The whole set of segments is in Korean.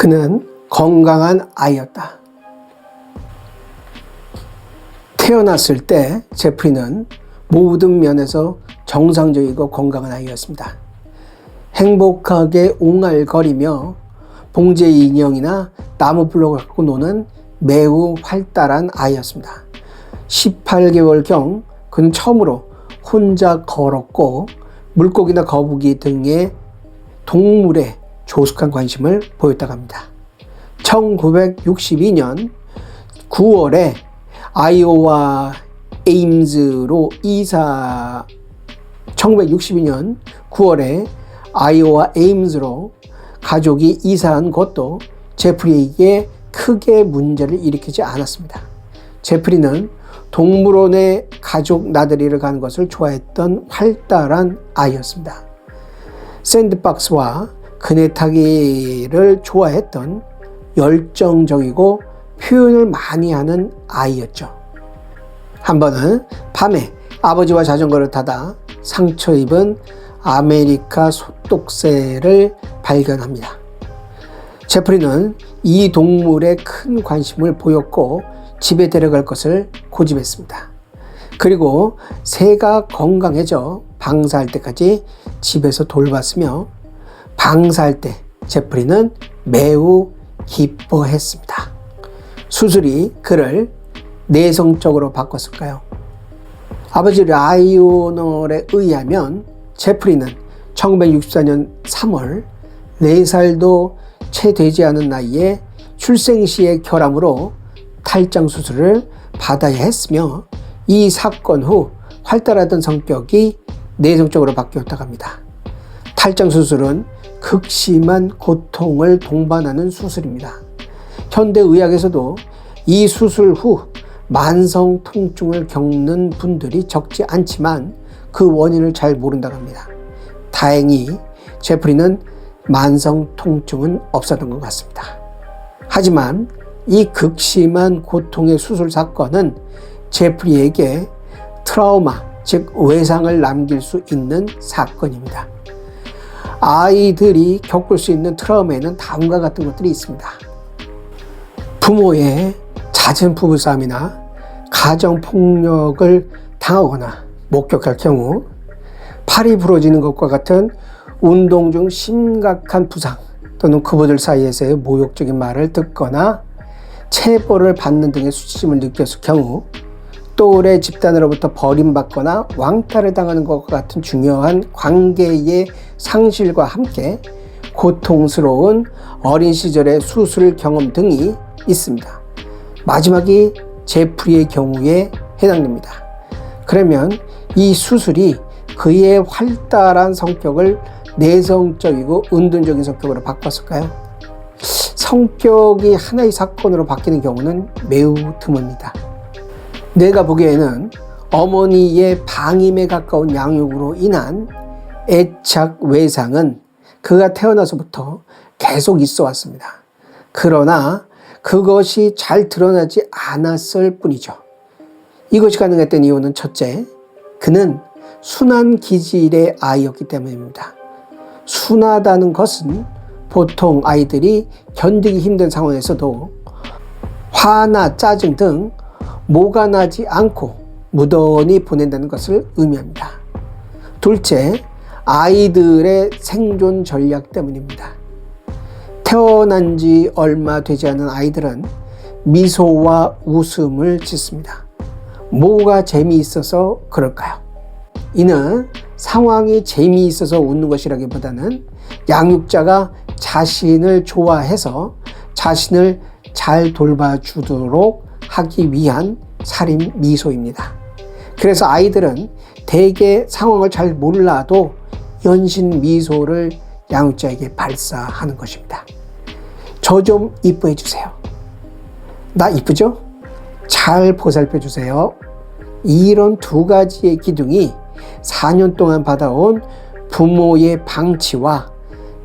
그는 건강한 아이였다. 태어났을 때 제프리는 모든 면에서 정상적이고 건강한 아이였습니다. 행복하게 옹알거리며 봉제 인형이나 나무 블록을 갖고 노는 매우 활달한 아이였습니다. 18개월경 그는 처음으로 혼자 걸었고 물고기나 거북이 등의 동물에 조숙한 관심을 보였다고 합니다. 1962년 9월에 아이오와 에임즈로 1962년 9월에 아이오와 에임즈로 가족이 이사한 것도 제프리에게 크게 문제를 일으키지 않았습니다. 제프리는 동물원에 가족 나들이를 가는 것을 좋아했던 활달한 아이였습니다. 샌드박스와 그네 타기를 좋아했던 열정적이고 표현을 많이 하는 아이였죠. 한 번은 밤에 아버지와 자전거를 타다 상처 입은 아메리카 소떡새를 발견합니다. 제프리는 이 동물에 큰 관심을 보였고 집에 데려갈 것을 고집했습니다. 그리고 새가 건강해져 방사할 때까지 집에서 돌봤으며 방사할 때 제프리는 매우 기뻐했습니다. 수술이 그를 내성적으로 바꿨을까요? 아버지 라이오널에 의하면 제프리는 1964년 3월 4살도 채 되지 않은 나이에 출생 시의 결함으로 탈장 수술을 받아야 했으며 이 사건 후 활달하던 성격이 내성적으로 바뀌었다고 합니다. 탈장 수술은 극심한 고통을 동반하는 수술입니다. 현대의학에서도 이 수술 후 만성 통증을 겪는 분들이 적지 않지만 그 원인을 잘 모른다고 합니다. 다행히 제프리는 만성 통증은 없었던 것 같습니다. 하지만 이 극심한 고통의 수술 사건은 제프리에게 트라우마, 즉 외상을 남길 수 있는 사건입니다. 아이들이 겪을 수 있는 트라우마에는 다음과 같은 것들이 있습니다. 부모의 잦은 부부싸움이나 가정폭력을 당하거나 목격할 경우 팔이 부러지는 것과 같은 운동 중 심각한 부상 또는 그분들 사이에서의 모욕적인 말을 듣거나 체벌을 받는 등의 수치심을 느꼈을 경우 또래 집단으로부터 버림받거나 왕따를 당하는 것과 같은 중요한 관계의 상실과 함께 고통스러운 어린 시절의 수술 경험 등이 있습니다. 마지막이 제프리의 경우에 해당됩니다. 그러면 이 수술이 그의 활달한 성격을 내성적이고 은둔적인 성격으로 바꿨을까요? 성격이 하나의 사건으로 바뀌는 경우는 매우 드뭅니다. 내가 보기에는 어머니의 방임에 가까운 양육으로 인한 애착 외상은 그가 태어나서부터 계속 있어 왔습니다. 그러나 그것이 잘 드러나지 않았을 뿐이죠. 이것이 가능했던 이유는 첫째, 그는 순한 기질의 아이였기 때문입니다. 순하다는 것은 보통 아이들이 견디기 힘든 상황에서도 화나 짜증 등 모가 나지 않고 무던히 보낸다는 것을 의미합니다. 둘째, 아이들의 생존 전략 때문입니다. 태어난 지 얼마 되지 않은 아이들은 미소와 웃음을 짓습니다. 뭐가 재미있어서 그럴까요? 이는 상황이 재미있어서 웃는 것이라기보다는 양육자가 자신을 좋아해서 자신을 잘 돌봐주도록 하기 위한 살인 미소입니다. 그래서 아이들은 대개 상황을 잘 몰라도 연신 미소를 양육자에게 발사하는 것입니다. 저 좀 이뻐해 주세요. 나 이쁘죠? 잘 보살펴 주세요. 이런 두 가지의 기둥이 4년 동안 받아온 부모의 방치와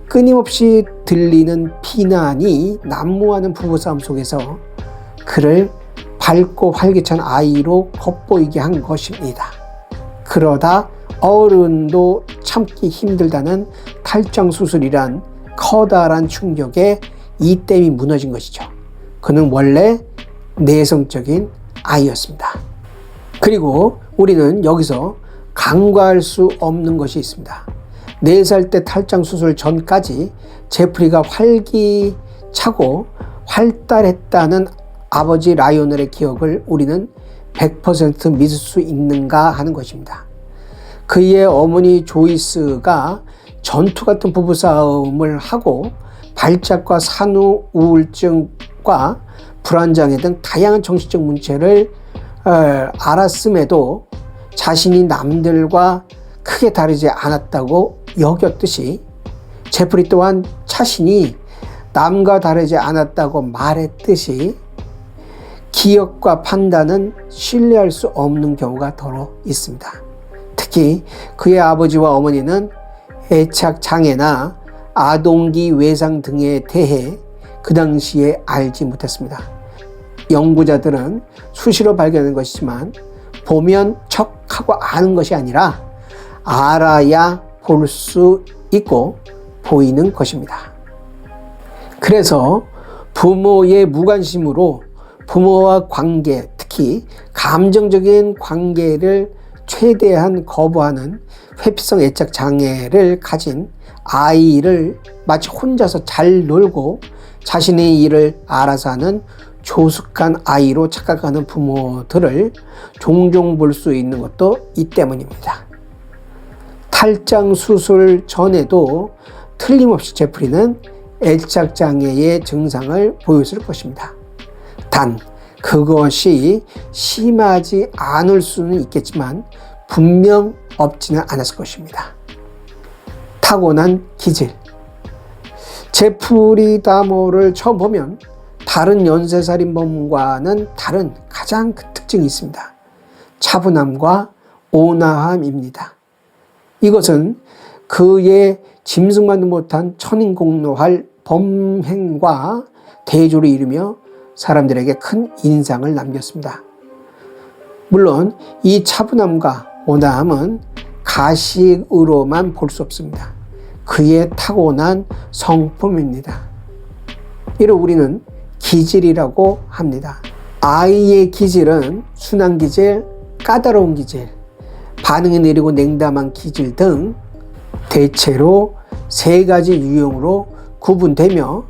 끊임없이 들리는 비난이 난무하는 부부싸움 속에서 그를 밝고 활기찬 아이로 겉보이게 한 것입니다. 그러다 어른도 참기 힘들다는 탈장 수술이란 커다란 충격에 이 댐이 무너진 것이죠. 그는 원래 내성적인 아이였습니다. 그리고 우리는 여기서 간과할 수 없는 것이 있습니다. 4살 때 탈장 수술 전까지 제프리가 활기차고 활달했다는 아버지 라이오넬의 기억을 우리는 100% 믿을 수 있는가 하는 것입니다. 그의 어머니 조이스가 전투 같은 부부싸움을 하고 발작과 산후 우울증과 불안장애 등 다양한 정신적 문제를 알았음에도 자신이 남들과 크게 다르지 않았다고 여겼듯이 제프리 또한 자신이 남과 다르지 않았다고 말했듯이 기억과 판단은 신뢰할 수 없는 경우가 더러 있습니다. 특히 그의 아버지와 어머니는 애착 장애나 아동기 외상 등에 대해 그 당시에 알지 못했습니다. 연구자들은 수시로 발견한 것이지만 보면 척하고 아는 것이 아니라 알아야 볼 수 있고 보이는 것입니다. 그래서 부모의 무관심으로 부모와 관계, 특히 감정적인 관계를 최대한 거부하는 회피성 애착 장애를 가진 아이를 마치 혼자서 잘 놀고 자신의 일을 알아서 하는 조숙한 아이로 착각하는 부모들을 종종 볼 수 있는 것도 이 때문입니다. 탈장 수술 전에도 틀림없이 제프리는 애착 장애의 증상을 보였을 것입니다. 단 그것이 심하지 않을 수는 있겠지만 분명 없지는 않았을 것입니다. 타고난 기질. 제프리 다머를 처음 보면 다른 연쇄살인범과는 다른 가장 큰 특징이 있습니다. 차분함과 온화함입니다. 이것은 그의 짐승만도 못한 천인공노할 범행과 대조를 이루며 사람들에게 큰 인상을 남겼습니다. 물론 이 차분함과 온화함은 가식으로만 볼 수 없습니다. 그의 타고난 성품입니다. 이를 우리는 기질이라고 합니다. 아이의 기질은 순한 기질, 까다로운 기질, 반응이 느리고 냉담한 기질 등 대체로 3가지 유형으로 구분되며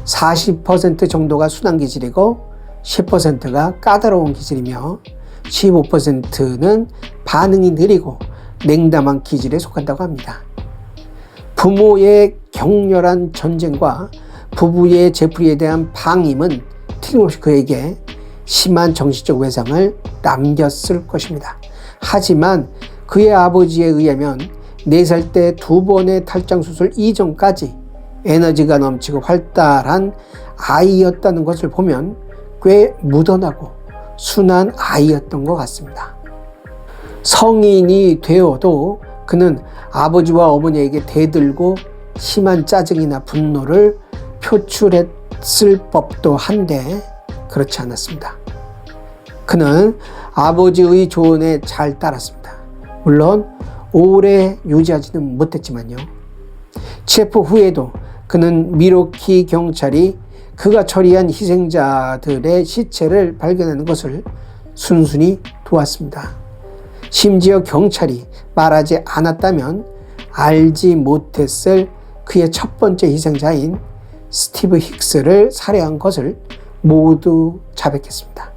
40% 정도가 순한 기질이고 10%가 까다로운 기질이며 15%는 반응이 느리고 냉담한 기질에 속한다고 합니다. 부모의 격렬한 전쟁과 부부의 제프리에 대한 방임은 틀림없이 그에게 심한 정신적 외상을 남겼을 것입니다. 하지만 그의 아버지에 의하면 4살 때 2번의 탈장 수술 이전까지 에너지가 넘치고 활달한 아이였다는 것을 보면 꽤 묻어나고 순한 아이였던 것 같습니다. 성인이 되어도 그는 아버지와 어머니에게 대들고 심한 짜증이나 분노를 표출했을 법도 한데 그렇지 않았습니다. 그는 아버지의 조언에 잘 따랐습니다. 물론 오래 유지하지는 못했지만요. 체포 후에도 그는 미러키 경찰이 그가 처리한 희생자들의 시체를 발견하는 것을 순순히 도왔습니다. 심지어 경찰이 말하지 않았다면 알지 못했을 그의 첫 번째 희생자인 스티브 힉스를 살해한 것을 모두 자백했습니다.